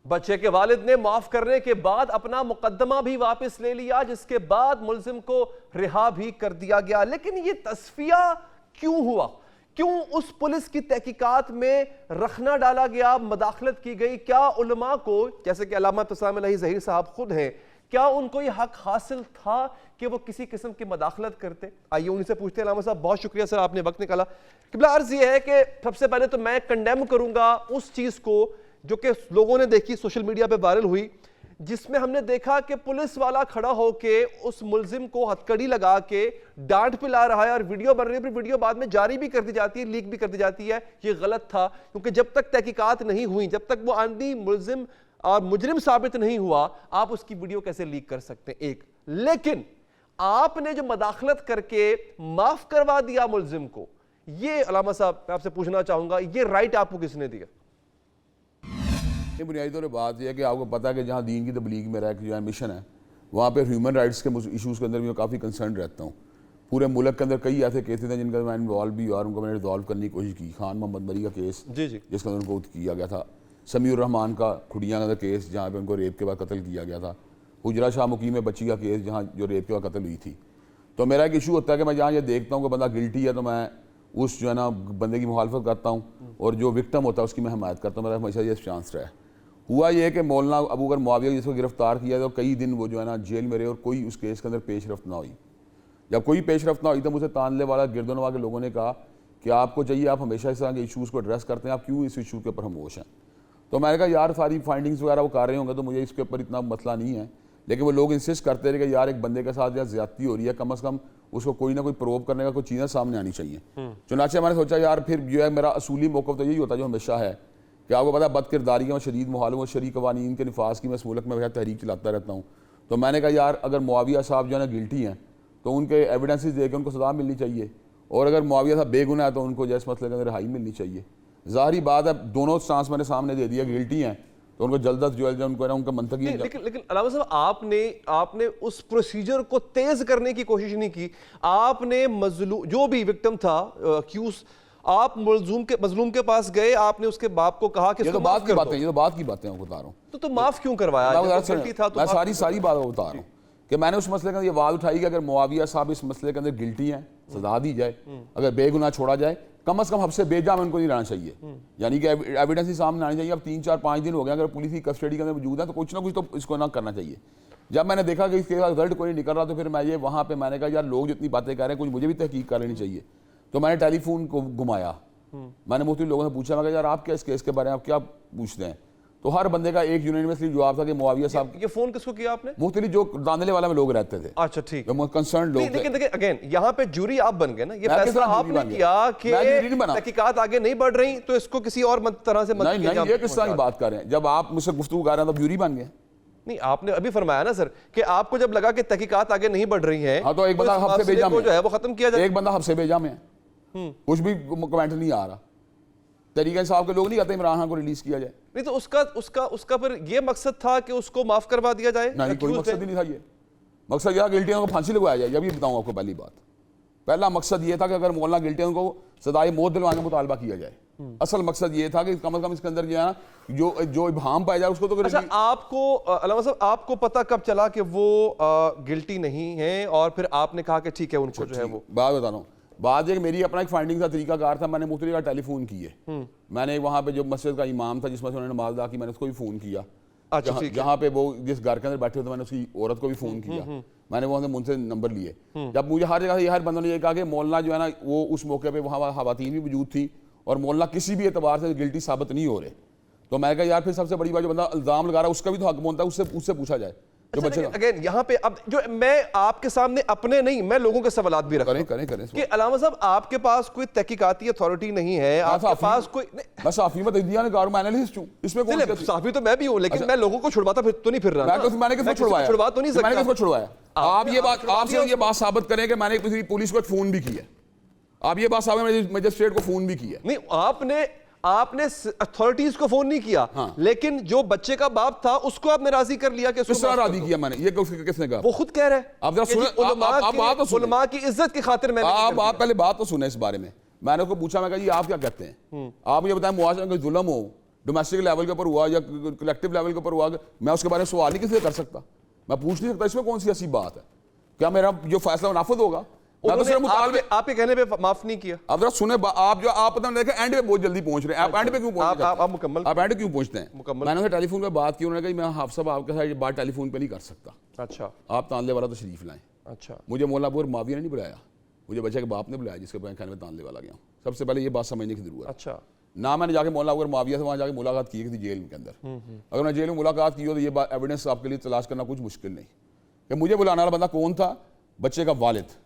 A: بچے کے والد نے معاف کرنے کے بعد اپنا مقدمہ بھی واپس لے لیا، جس کے بعد ملزم کو رہا بھی کر دیا گیا. لیکن یہ تصفیہ کیوں ہوا؟ کیوں اس پولیس کی تحقیقات میں رخنہ ڈالا گیا، مداخلت کی گئی؟ کیا علماء کو، جیسے کہ علامہ ابتسام الہی ظہیر صاحب خود ہیں، کیا ان کو یہ حق حاصل تھا کہ وہ کسی قسم کی مداخلت کرتے؟ آئیے ان سے پوچھتے ہیں. علامہ صاحب بہت شکریہ سر، آپ نے وقت نکالا. قبلہ عرض یہ ہے کہ سب سے پہلے تو میں کنڈیم کروں گا اس چیز کو جو کہ لوگوں نے دیکھی، سوشل میڈیا پہ وائرل ہوئی، جس میں ہم نے دیکھا کہ پولیس والا کھڑا ہو کے اس ملزم کو ہتھکڑی لگا کے ڈانٹ پلا رہا ہے اور ویڈیو بن رہی ہے. پھر ویڈیو بعد میں جاری بھی کر دی جاتی ہے، لیک بھی کر دی جاتی ہے. یہ غلط تھا، کیونکہ جب تک تحقیقات نہیں ہوئی، جب تک وہ آئندی ملزم اور مجرم ثابت نہیں ہوا، آپ اس کی ویڈیو کیسے لیک کر سکتے ہیں؟ ایک لیکن آپ نے جو مداخلت کر کے معاف کروا دیا ملزم کو، یہ علامہ صاحب میں آپ سے پوچھنا چاہوں گا، یہ رائٹ آپ کو کس نے دیا؟
D: بنیادی طور پر بات یہ ہے کہ آپ کو پتا ہے کہ جہاں دین کی تبلیغ میرا ایک جو ہے مشن ہے، وہاں پہ ہیومن رائٹس کے ایشوز کے اندر بھی میں کافی کنسرن رہتا ہوں. پورے ملک کے اندر کئی ایسے کیسز ہیں جن کا میں انوالو بھی اور ان کو میں نے ریزالو کرنے کی کوشش کی. خان محمد مری کا کیس جس کے اندر ان کو کیا گیا تھا، سمیع الرحمان کا کھڑیاں کا کیس جہاں پہ ان کو ریپ کے بعد قتل کیا گیا تھا، حجرہ شاہ مقیم بچی کا کیس جہاں جو ریپ کے بعد قتل ہوئی تھی. تو میرا ایک ایشو ہوتا ہے کہ میں جہاں یہ دیکھتا ہوں کہ بندہ گلٹی ہے تو میں اس جو ہے نا بندے کی مخالفت کرتا ہوں اور جو وکٹم ہوتا ہے اس کی میں حمایت کرتا ہوں. میرا ہمیشہ یہ چانس رہا ہے. ہوا یہ کہ مولانا ابو بکر معاویہ جس کو گرفتار کیا تو کئی دن وہ جو ہے نا جیل میں رہے اور کوئی اس کیس کے اندر پیش رفت نہ ہوئی. جب کوئی پیش رفت نہ ہوئی تو مجھے تانلے والا گردنوا کے لوگوں نے کہا کہ آپ کو چاہیے آپ ہمیشہ اس طرح کے ایشوز کو ایڈریس کرتے ہیں, آپ کیوں اس ایشو کے اوپر خاموش ہیں. تو میں نے کہا یار ساری فائنڈنگز وغیرہ وہ کر رہے ہوں گے تو مجھے اس کے اوپر اتنا مسئلہ نہیں ہے, لیکن وہ لوگ انسسٹ کرتے رہے کہ یار ایک بندے کے ساتھ یا زیادتی ہو رہی ہے, کم از کم اس کو کوئی نہ کوئی پروب کرنے کا کوئی چیزیں سامنے آنی چاہیے. چنانچہ میں نے سوچا یار پھر جو ہے میرا اصولی موقف تو یہی ہوتا ہے جو ہمیشہ ہے کہ آپ کو پتا بد کرداریوں اور شدید مخالفت اور شرعی قوانین کے نفاذ کی میں اس ملک میں تحریک چلاتا رہتا ہوں. تو میں نے کہا یار اگر معاویہ صاحب جو ہے نا گلٹی ہیں تو ان کے ایویڈنسز دے کے ان کو سزا ملنی چاہیے, اور اگر معاویہ صاحب بے گناہ ہے تو ان کو جس مسئلے کے اندر رہائی ملنی چاہیے. ظاہری بات ہے دونوں سٹانس میں نے سامنے دے دیا, گلٹی ہیں تو ان کو جلد از جلد ان کو ان کا منطقی.
A: لیکن علامہ صاحب آپ نے اس پروسیجر کو تیز کرنے کی کوشش نہیں کی. آپ نے مظلوم جو بھی وکٹم تھا اکیوز, آپ مظلوم کے پاس گئے, آپ نے اس کے باپ کو کہا کہ
D: یہ تو بات کی باتیں, یہ تو بات کی باتیں میں بتا رہا ہوں.
A: تو معاف کیوں کروایا؟
D: میں ساری بات بتا رہا ہوں کہ میں نے اس مسئلے کے اندر یہ آواز اٹھائی کہ اگر معاویہ صاحب اس مسئلے کے اندر گلٹی ہیں سزا دی جائے, اگر بے گناہ چھوڑا جائے, کم از کم حبس بے جا میں ان کو نہیں رہنا چاہیے, یعنی کہ ایویڈنس ہی سامنے آنی چاہیے. اب 3 4 5 دن ہو گئے, اگر پولیس کی کسٹڈی کے اندر موجود ہے تو کچھ نہ کچھ تو اس کو نہ کرنا چاہیے. جب میں نے دیکھا کہ اس کے رزلٹ کوئی نہیں نکل رہا تو پھر میں یہ وہاں پہ میں نے کہا یار لوگ جتنی باتیں کہہ رہے ہیں کچھ مجھے بھی تحقیق کر لینی چاہیے. تو میں نے ٹیلی فون کو گھمایا, میں نے مختلف لوگوں سے پوچھا, میں کہا یار آپ کیا اس کیس کے بارے میں آپ کیا پوچھتے ہیں؟ تو ہر بندے کا ایک یونینیمسلی جواب تھا کہ معاویہ صاحب.
A: یہ فون کس کو کیا آپ نے؟
D: مختلف جو داندلے والا میں لوگ رہتے تھے.
A: اچھا ٹھیک,
D: کنسرن لوگ.
A: لیکن دیکھیں اگین یہاں پہ جوری آپ بن گئے نا, یہ فیصلہ آپ نے کیا کہ تحقیقات آگے نہیں بڑھ رہی تو اس کو کسی اور طرح سے مدد.
D: نہیں یہ کس طرح کی بات کر رہے ہیں؟ جب آپ مجھ سے گفتگو کر رہے ہیں تو جوری بن گئے.
A: نہیں آپ نے ابھی فرمایا نا سر کہ آپ کو جب لگا کہ تحقیقات آگے نہیں بڑھ رہی ہیں
D: تو ایک بندہ حبس بھیجا میں
A: جو ہے وہ ختم کیا جائے.
D: ایک بندہ حبس بھیجا میں ہے, کچھ بھی کمنٹ نہیں آ رہا. طریقہ صاحب کے لوگ نہیں کہتے عمران خان کو ریلیز کیا جائے.
A: نہیں تو اس کا پھر یہ مقصد تھا کہ اس کو معاف کروا دیا جائے؟
D: نہیں کوئی مقصد ہی نہیں تھا. یہ مقصد یہ گلٹیوں کو پھانسی لگوایا جائے. یہ بھی بتاؤں آپ کو پہلی بات, پہلا مقصد یہ تھا کہ اگر مولانا گلٹیوں کو سزائے موت دلوانے کا مطالبہ کیا جائے. اصل مقصد یہ تھا کہ کم از کم اس کے اندر جو ہے جو ابہام پایا جائے اس کو تو.
A: اچھا آپ کو علامہ صاحب آپ کو پتہ کب چلا کہ وہ گلٹی نہیں ہیں اور پھر آپ نے کہا کہ ٹھیک ہے ان کو جو ہے وہ؟
D: بات بتا رہا ہوں, بات یہ میری اپنا ایک فائنڈنگ کا طریقہ کار تھا. میں نے مختلف کا ٹیلی فون کیے, میں نے وہاں پہ جو مسجد کا امام تھا جس میں سے انہوں نے نماز ادا کی, میں نے اس کو بھی فون کیا. جہاں پہ وہ جس گھر کے اندر بیٹھے ہوتے میں نے اس کی عورت کو بھی فون کیا. میں نے وہاں سے ان سے نمبر لیے. جب مجھے ہر جگہ سے ہر بندوں نے یہ کہا کہ مولانا جو ہے نا وہ اس موقع پہ وہاں خواتین بھی موجود تھی اور مولانا کسی بھی اعتبار سے گلٹی ثابت نہیں ہو رہے. تو میں نے کہا یار پھر سب سے بڑی بات جو بندہ الزام لگا رہا ہے اس کا بھی تو حق بنتا ہے, اس سے پوچھا جائے.
A: اگین یہاں پہ اب جو میں آپ کے سامنے اپنے نہیں میں لوگوں کے سوالات بھی رکھ رہا ہوں کہ علامہ صاحب آپ کے پاس کوئی تحقیقاتی اتھارٹی نہیں ہے, آپ کے پاس کوئی.
D: میں صحافی میں تجزیہ نگار ہوں, میں انالیسٹ ہوں, اس میں کون سی
A: صحافی تو میں بھی ہوں, لیکن میں لوگوں کو چھڑواتا پھر تو نہیں پھر رہا.
D: میں نے کس کو چھڑوایا؟
A: چھڑوا تو نہیں سکتا.
D: میں نے کس کو چھڑوایا؟ آپ یہ بات آپ سے یہ بات ثابت کریں کہ میں نے کسی پولیس کو فون بھی کیا. آپ یہ بات ثابت مجسٹریٹ کو فون بھی کیا.
A: نہیں آپ نے اتھارٹیز کو فون نہیں کیا, لیکن جو بچے کا باپ تھا اس کو آپ نے راضی کر لیا کہ
D: کس طرح راضی کیا میں نے؟ یہ کس نے کہا؟
A: وہ خود کہہ رہے ہیں.
D: آپ ذرا سنیں,
A: علماء کی عزت کی خاطر میں
D: آپ پہلے بات تو سنیں اس بارے میں. میں نے اس کو پوچھا, میں کہا جی آپ کیا کہتے ہیں؟ آپ مجھے بتائیں معاشرے میں کوئی ظلم ہو ڈومیسٹک لیول کے اوپر ہوا یا کلیکٹیو لیول کے اوپر ہوا, میں اس کے بارے میں سوال ہی کس سے کر سکتا؟ میں پوچھ نہیں سکتا. اس میں کون سی ایسی بات ہے؟ کیا میرا جو فیصلہ نافذ ہوگا؟
A: آپ کے کہنے پہ معاف نہیں کیا.
D: اب ذرا سنیں, آپ جو آپ پتہ دیکھیں اینڈ پہ بہت جلدی پہنچ رہے ہیں. آپ اینڈ پہ کیوں پہنچ رہے ہیں؟ آپ اینڈ کیوں پہنچتے ہیں؟ میں نے ٹیلی فون پہ بات کی, انہوں نے کہا میں حافظ صاحب آپ کے ساتھ یہ بات ٹیلی فون پہ نہیں کر سکتا.
A: اچھا
D: آپ تانلے والا تشریف لائیں.
A: اچھا
D: مجھے مولانا ابو معاویہ نے نہیں بلایا, مجھے بچے کے باپ نے بلایا جس کے کھانے میں تانلے والا گیا ہوں. سب سے پہلے یہ بات سمجھنے کی ضرورت ہے.
A: اچھا
D: نہ میں نے جا کے مولانا ابو معاویہ سے وہاں جا کے ملاقات کی تھی جیل کے اندر. اگر میں جیل میں ملاقات کی ہو تو یہ ایویڈنس آپ کے لیے تلاش کرنا کچھ مشکل نہیں کہ مجھے بلانے والا بندہ کون تھا. بچے کا والد.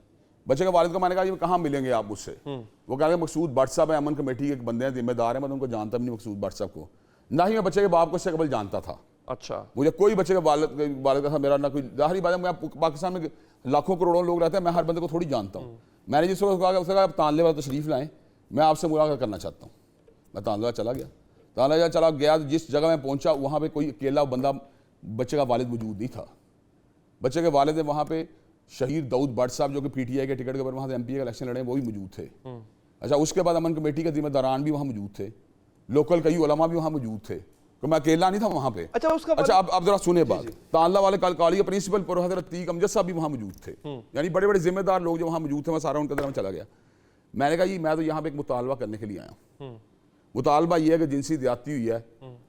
D: بچے کا والد کو میں نے کہا یہ کہاں ملیں گے آپ مجھ سے؟ وہ کہا کہ مقصود بٹ صاحب ہے, امن کمیٹی کے ایک بندے ہیں, ذمہ دار ہیں, میں ان کو جانتا بھی نہیں مقصود بٹ صاحب کو, نہ ہی میں بچے کے باپ کو اس سے قبل جانتا تھا.
A: اچھا مجھے
D: مجھے کوئی بچے کے والد کا تھا میرا نہ کوئی. ظاہری بات ہے میں پاکستان میں لاکھوں کروڑوں لوگ رہتے ہیں, میں ہر بندے کو تھوڑی جانتا ہوں. میں نے جس کو کہا اس نے کہا آپ تانلے والا تشریف لائیں, میں آپ سے ملاقات کرنا چاہتا ہوں. میں تانلے والا چلا گیا. تانلے والا چلا گیا, جس جگہ میں پہنچا وہاں پہ کوئی اکیلا بندہ بچے کا والد موجود نہیں تھا. بچے کے والد نے وہاں پہ شہید داؤد بٹ صاحب جو کہ پی ٹی آئی کے ٹکٹ کے اوپر وہاں سے ایم پی کا الیکشن لڑے ہیں وہ بھی موجود تھے. اچھا اس کے بعد امن کمیٹی کے ذمہ داران بھی وہاں موجود تھے, لوکل کئی علماء بھی وہاں موجود تھے, تو میں اکیلا نہیں تھا وہاں پہ. اچھا آپ ذرا سنیں بات. تانلہ والے کالج کے پرنسپل پروفیسر عتیق امجد صاحب بھی وہاں موجود تھے, یعنی بڑے بڑے ذمہ دار لوگ جو وہاں موجود تھے. میں سارا ان کے اندر میں چلا گیا. میں نے کہا جی میں تو یہاں پہ ایک مطالبہ کرنے کے لیے آیا ہوں. مطالبہ یہ ہے کہ جنسی زیادتی ہوئی ہے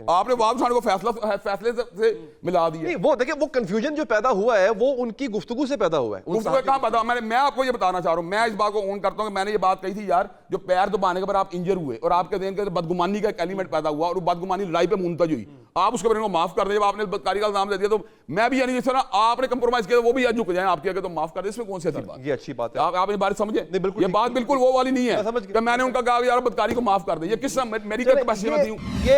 D: آپ نے واپس کو فیصلے سے ملا دیا.
A: نہیں وہ دیکھیں وہ کنفیوژن جو پیدا ہوا ہے وہ ان کی گفتگو سے پیدا ہوا ہے.
D: گفتگو کہاں پیدا ہوا؟ میں آپ کو یہ بتانا چاہ رہا ہوں, میں اس بات کو اون کرتا ہوں کہ میں نے یہ بات کہی تھی یار, جو پیر دبانے کے بعد آپ انجر ہوئے اور آپ کے ذہن کے بدگمانی کا ایک ایلیمنٹ پیدا ہوا اور وہ بدگمانی لڑائی پہ منتج ہوئی, آپ اس کو معاف کر دیں. جب آپ نے بدکاری کا الزام دے دیا تو میں بھی یعنی جس طرح آپ نے کمپرومائز کیا وہ بھی جھک جائیں آپ کے, تو معاف کر دیں. اس میں کون سی اچھی بات؟
A: یہ اچھی بات ہے.
D: آپ یہ بات سمجھیں,
A: بالکل
D: یہ بات بالکل وہ والی نہیں ہے کہ میں نے ان کا کہا یار بدکاری کو معاف کر دیں. یہ کس میری کیپیسٹی میں تھی.
A: یہ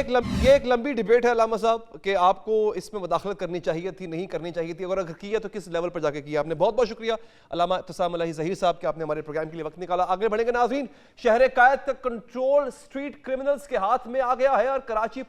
A: ایک لمبی ڈیبیٹ ہے علامہ صاحب کہ آپ کو اس میں مداخلت کرنی چاہیے تھی, نہیں کرنی چاہیے تھی, اور اگر کیا تو کس لیول پر جا کے کیا آپ نے. بہت بہت شکریہ علامہ ابتسام الہی ظہیر صاحب کہ آپ نے ہمارے پروگرام کے لیے وقت نکالا. آگے بڑھیں گے ناظرین. شہر قائد کا کنٹرول اسٹریٹ کرمنلز کے ہاتھ میں آ گیا ہے اور کراچی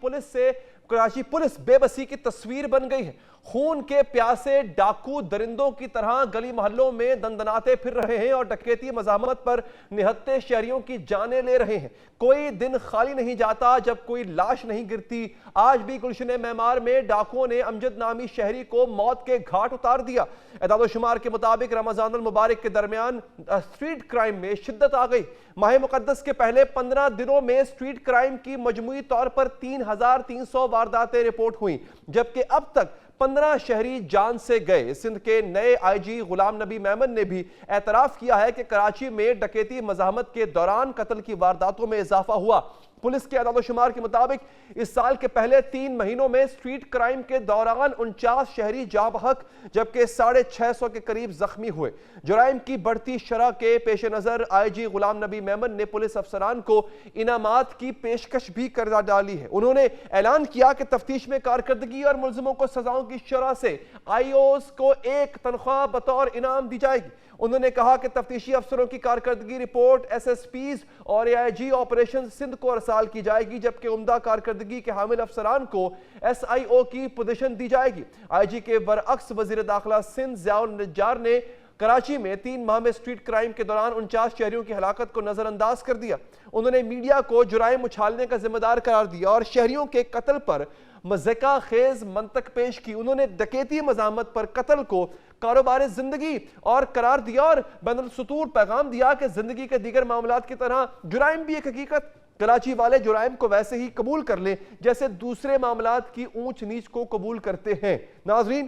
A: پولیس بے بسی کی تصویر بن گئی ہے. خون کے پیاسے ڈاکو درندوں کی طرح گلی محلوں میں دندناتے پھر رہے ہیں اور ڈکیتی مزاحمت پر نہتے شہریوں کی جانیں لے رہے ہیں. کوئی دن خالی نہیں جاتا جب کوئی لاش نہیں گرتی. آج بھی گلشن معمار میں ڈاکوؤں نے امجد نامی شہری کو موت کے گھاٹ اتار دیا. اعداد و شمار کے مطابق رمضان المبارک کے درمیان اسٹریٹ کرائم میں شدت آ گئی. ماہ مقدس کے پہلے 15 دنوں میں اسٹریٹ کرائم کی مجموعی طور پر 3300 وارداتیں رپورٹ ہوئیں, جبکہ اب تک 15 شہری جان سے گئے. سندھ کے نئے آئی جی غلام نبی میمن نے بھی اعتراف کیا ہے کہ کراچی میں ڈکیتی مزاحمت کے دوران قتل کی وارداتوں میں اضافہ ہوا. پولیس کے اعداد و شمار کے مطابق اس سال کے پہلے 3 مہینوں میں اسٹریٹ کرائم کے دوران 49 شہری جاں بحق جبکہ 650 کے قریب زخمی ہوئے. جرائم کی بڑھتی شرح کے پیش نظر آئی جی غلام نبی میمن نے پولیس افسران کو انعامات کی پیشکش بھی کر ڈالی ہے. انہوں نے اعلان کیا کہ تفتیش میں کارکردگی اور ملزموں کو سزاؤں کی شرح سے آئی اوز کو 1 تنخواہ بطور انعام دی جائے گی. انہوں نے کہا کہ تفتیشی افسروں کی کارکردگی رپورٹ ایس ایس پیز اور اے آئی جی آپریشن سندھ کو ارسال کی جائے گی, جبکہ عمدہ کارکردگی کے حامل افسران کو ایس آئی او کی پوزیشن دی جائے گی. آئی جی کے برعکس وزیر داخلہ سندھ ضیاء النجار نے کراچی میں 3 ماہ میں اسٹریٹ کرائم کے دوران 49 شہریوں کی ہلاکت کو نظر انداز کر دیا. انہوں نے میڈیا کو جرائم اچھالنے کا ذمہ دار قرار دیا اور شہریوں کے قتل پر مذاق خیز منطق پیش کی. انہوں نے ڈکیتی مزاحمت پر قتل کو کاروبار زندگی اور قرار دیا اور بین السطور پیغام دیا کہ زندگی کے دیگر معاملات کی طرح جرائم بھی ایک حقیقت. کراچی والے جرائم کو ویسے ہی قبول کر لیں جیسے دوسرے معاملات کی اونچ نیچ کو قبول کرتے ہیں. ناظرین,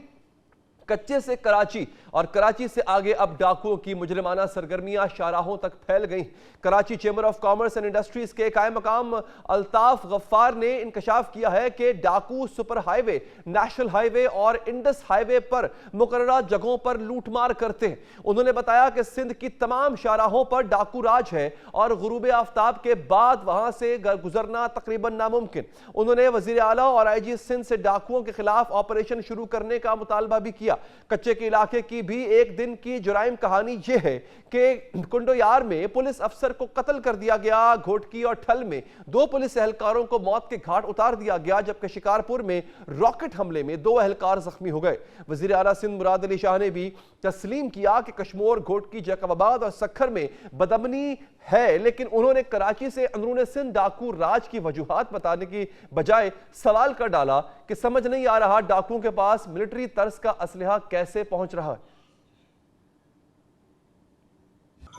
A: کچے سے کراچی اور کراچی سے آگے اب ڈاکوؤں کی مجرمانہ سرگرمیاں شاہراہوں تک پھیل گئیں. Karachi chamber of commerce and industries کے قائم مقام الطاف غفار نے انکشاف کیا ہے کہ ڈاکو سپر ہائی وے, نیشنل ہائی وے اور انڈس ہائی وے پر مقررہ جگہوں پر لوٹ مار کرتے ہیں. انہوں نے بتایا کہ سندھ کی تمام شاہراہوں پر ڈاکو راج ہے اور غروب آفتاب کے بعد وہاں سے گزرنا تقریباً ناممکن. انہوں نے وزیر اعلیٰ اور آئی جی سندھ سے ڈاکوؤں کے خلاف آپریشن شروع کرنے کا مطالبہ بھی کیا. کچے کے علاقے کی بھی ایک دن کی جرائم کہانی یہ ہے کہ کنڈو یار میں پولیس افسر کو قتل کر دیا گیا. گھوٹکی اور ٹھل میں 2 پولیس اہلکاروں کو موت کے گھاٹ اتار دیا گیا, جبکہ شکارپور میں راکٹ حملے میں 2 اہلکار زخمی ہو گئے. وزیر اعلیٰ سندھ مراد علی شاہ نے بھی تسلیم کیا کہ کشمور, گھوٹکی, جیکب آباد اور سکھر میں بدامنی ہے, لیکن انہوں نے کراچی سے اندرون سندھ ڈاکو راج کی وجوہات بتانے کی بجائے سوال کر ڈالا کہ سمجھ نہیں آ رہا ڈاکوؤں کے پاس ملٹری طرز کا اسلحہ کیسے پہنچ رہا ہے.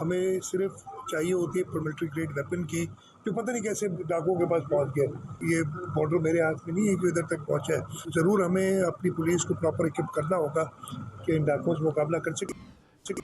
E: ہمیں صرف چاہیے ہوتی ہے پرملٹری گریڈ ویپن کی, جو پتہ نہیں کیسے ڈاکوؤں کے پاس پہنچ گیا. یہ بارڈر میرے ہاتھ میں نہیں ہے کہ ادھر تک پہنچا ہے. ضرور ہمیں اپنی پولیس کو پراپر اکوپ کرنا ہوگا کہ ان ڈاکوؤں سے مقابلہ کر سکے.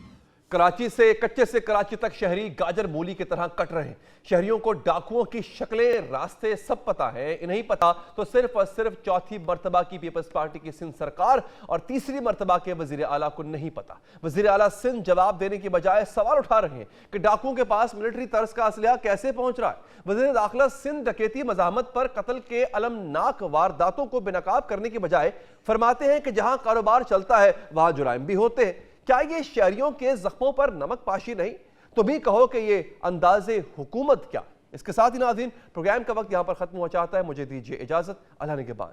A: کراچی سے کچے سے کراچی تک شہری گاجر مولی کی طرح کٹ رہے ہیں. شہریوں کو ڈاکوؤں کی شکلیں, راستے سب پتہ ہیں. انہیں پتہ تو صرف اور صرف چوتھی مرتبہ کی پیپلز پارٹی کی سندھ سرکار اور تیسری مرتبہ کے وزیر اعلیٰ کو نہیں پتہ. وزیر اعلیٰ سندھ جواب دینے کی بجائے سوال اٹھا رہے ہیں کہ ڈاکوؤں کے پاس ملٹری طرز کا اسلحہ کیسے پہنچ رہا ہے. وزیر داخلہ سندھ ڈکیتی مزاحمت پر قتل کے المناک وارداتوں کو بے نقاب کرنے کی بجائے فرماتے ہیں کہ جہاں کاروبار چلتا ہے وہاں جرائم بھی ہوتے ہیں. کیا یہ شہریوں کے زخموں پر نمک پاشی نہیں؟ تم ہی کہو کہ یہ انداز حکومت کیا؟ اس کے ساتھ ہی ناظرین پروگرام کا وقت یہاں پر ختم ہوا چاہتا ہے. مجھے دیجیے اجازت. اللہ نگہبان.